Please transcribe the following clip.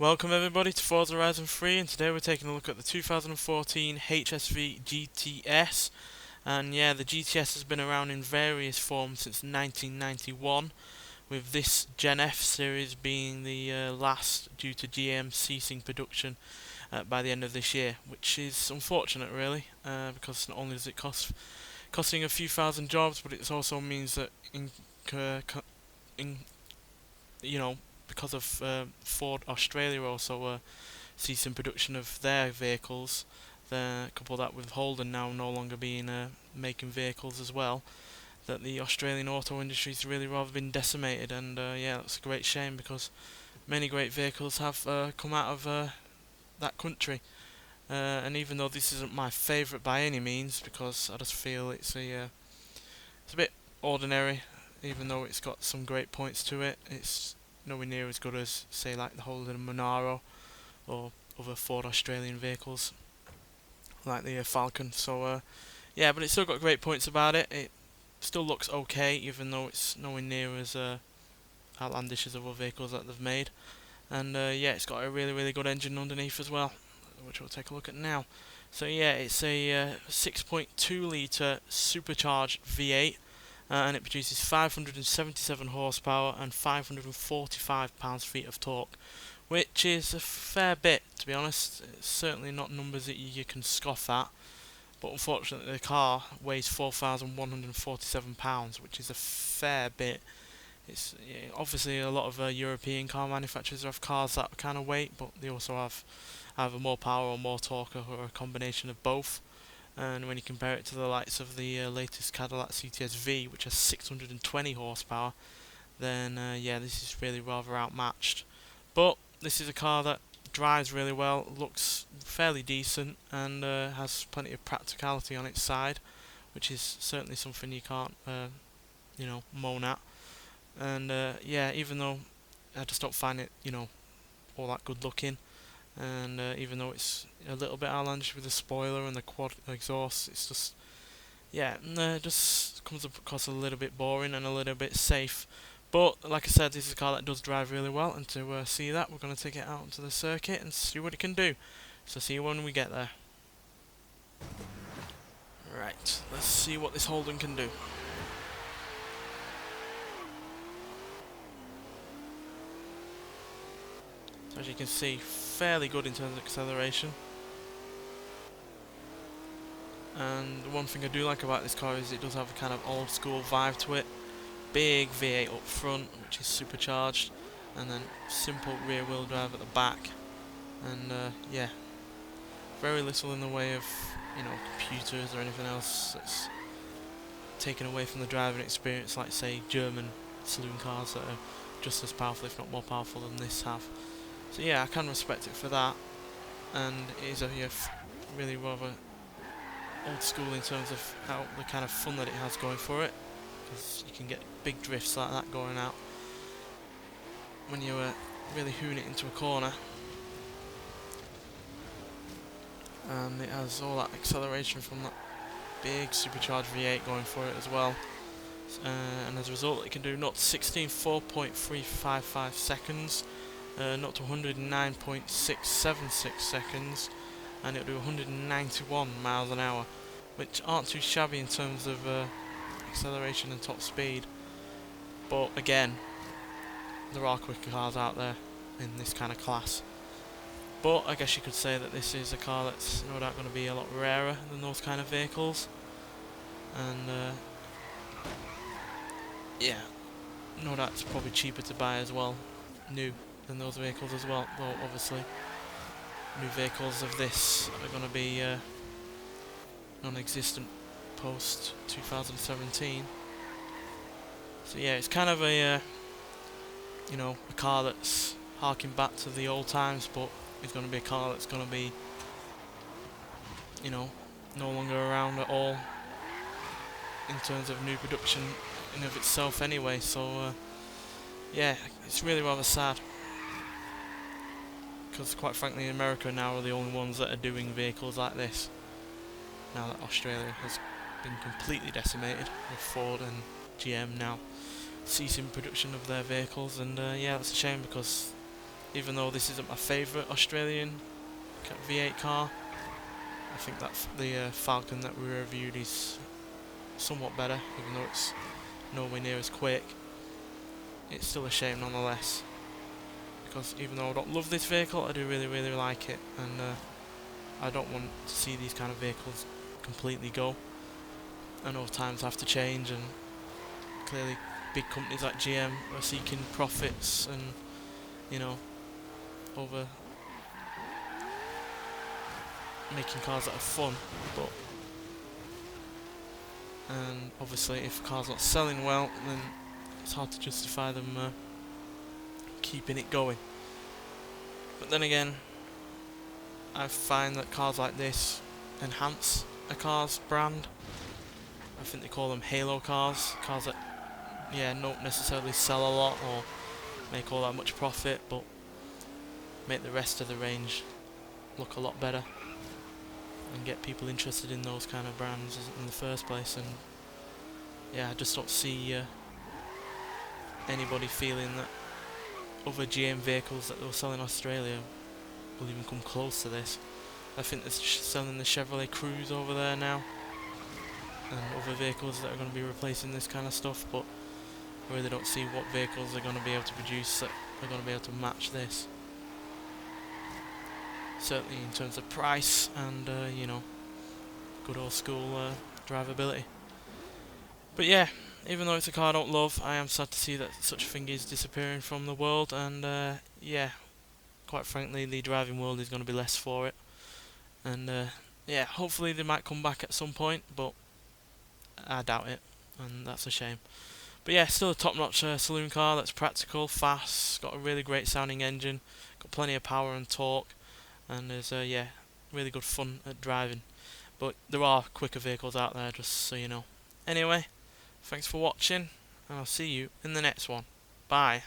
Welcome everybody to Forza Horizon 3, and today we're taking a look at the 2014 HSV GTS. And yeah, the GTS has been around in various forms since 1991, with this Gen F series being the last due to GM ceasing production by the end of this year, which is unfortunate really, because not only does it costing a few thousand jobs, but it also means that in you know, because of Ford Australia also ceasing production of their vehicles, couple that with Holden now no longer being making vehicles as well, that the Australian auto industry's really rather been decimated, and yeah, that's a great shame because many great vehicles have come out of that country. And even though this isn't my favourite by any means, because I just feel it's a bit ordinary, even though it's got some great points to it. It's nowhere near as good as, say, like the Holden Monaro or other Ford Australian vehicles, like the Falcon. So, yeah, but it's still got great points about it. It still looks okay, even though it's nowhere near as outlandish as other vehicles that they've made. And yeah, it's got a really good engine underneath as well, which we'll take a look at now. So yeah, it's a 6.2 litre supercharged V8, and it produces 577 horsepower and 545 pounds-feet of torque, which is a fair bit, to be honest. It's certainly not numbers that you can scoff at, but unfortunately the car weighs 4,147 pounds, which is a fair bit. It's obviously a lot of European car manufacturers have cars that kind of weight, but they also have either more power or more torque, or a combination of both. And when you compare it to the likes of the latest Cadillac CTS V, which has 620 horsepower, then yeah, this is really rather outmatched. But this is a car that drives really well, looks fairly decent, and has plenty of practicality on its side, which is certainly something you can't, moan at. And yeah, even though I just don't find it, all that good looking, and even though it's a little bit outlandish with the spoiler and the quad exhaust, it's just, yeah, it just comes across a little bit boring and a little bit safe. But like I said, this is a car that does drive really well, and to see that, we're going to take it out onto the circuit and see what it can do. So see you when we get there. Right, let's see what this Holden can do. So as you can see, fairly good in terms of acceleration. And the one thing I do like about this car is it does have a kind of old school vibe to it. Big V8 up front, which is supercharged, and then simple rear wheel drive at the back. And yeah, very little in the way of computers or anything else that's taken away from the driving experience, like say German saloon cars that are just as powerful, if not more powerful than this have. So yeah, I can respect it for that, and it is a really rather old school in terms of how the kind of fun that it has going for it, because you can get big drifts like that going out when you really hoon it into a corner. And it has all that acceleration from that big supercharged V8 going for it as well. And as a result, it can do 0 to 16 4.355 seconds, 0 to 109.676 seconds, and it'll do 191 miles an hour, which aren't too shabby in terms of acceleration and top speed. But again, there are quicker cars out there in this kind of class. But I guess you could say that this is a car that's no doubt going to be a lot rarer than those kind of vehicles. And yeah, no doubt it's probably cheaper to buy as well, new, than those vehicles as well. Though obviously, new vehicles of this are going to be non-existent post 2017. So yeah, it's kind of a a car that's harking back to the old times, but it's going to be a car that's going to be no longer around at all in terms of new production in of itself anyway. So yeah, it's really rather sad, because quite frankly America now are the only ones that are doing vehicles like this, now that Australia has been completely decimated with Ford and GM now ceasing production of their vehicles. And yeah, that's a shame, because even though this isn't my favourite Australian V8 car. I think that the Falcon that we reviewed is somewhat better, even though it's nowhere near as quick. It's still a shame nonetheless, because even though I don't love this vehicle, I do really like it, and I don't want to see these kind of vehicles completely go. I know times have to change, and clearly big companies like GM are seeking profits and, you know, over making cars that are fun, but and obviously if a car's not selling well, then it's hard to justify them keeping it going. But then again, I find that cars like this enhance a car's brand. I think they call them halo cars, cars that don't necessarily sell a lot or make all that much profit, but make the rest of the range look a lot better and get people interested in those kind of brands in the first place. And yeah, I just don't see anybody feeling that other GM vehicles that they'll sell in Australia will even come close to this. I think they're selling the Chevrolet Cruze over there now, and other vehicles that are going to be replacing this kind of stuff, but I really don't see what vehicles they're going to be able to produce that are going to be able to match this. Certainly in terms of price and, you know, good old school drivability. But yeah, even though it's a car I don't love, I am sad to see that such a thing is disappearing from the world, and yeah, quite frankly, the driving world is going to be less for it. And yeah, hopefully they might come back at some point, but I doubt it, and that's a shame. But yeah, still a top-notch saloon car that's practical, fast, got a really great sounding engine, got plenty of power and torque, and is yeah, really good fun at driving. But there are quicker vehicles out there, just so you know. Anyway, thanks for watching, and I'll see you in the next one. Bye.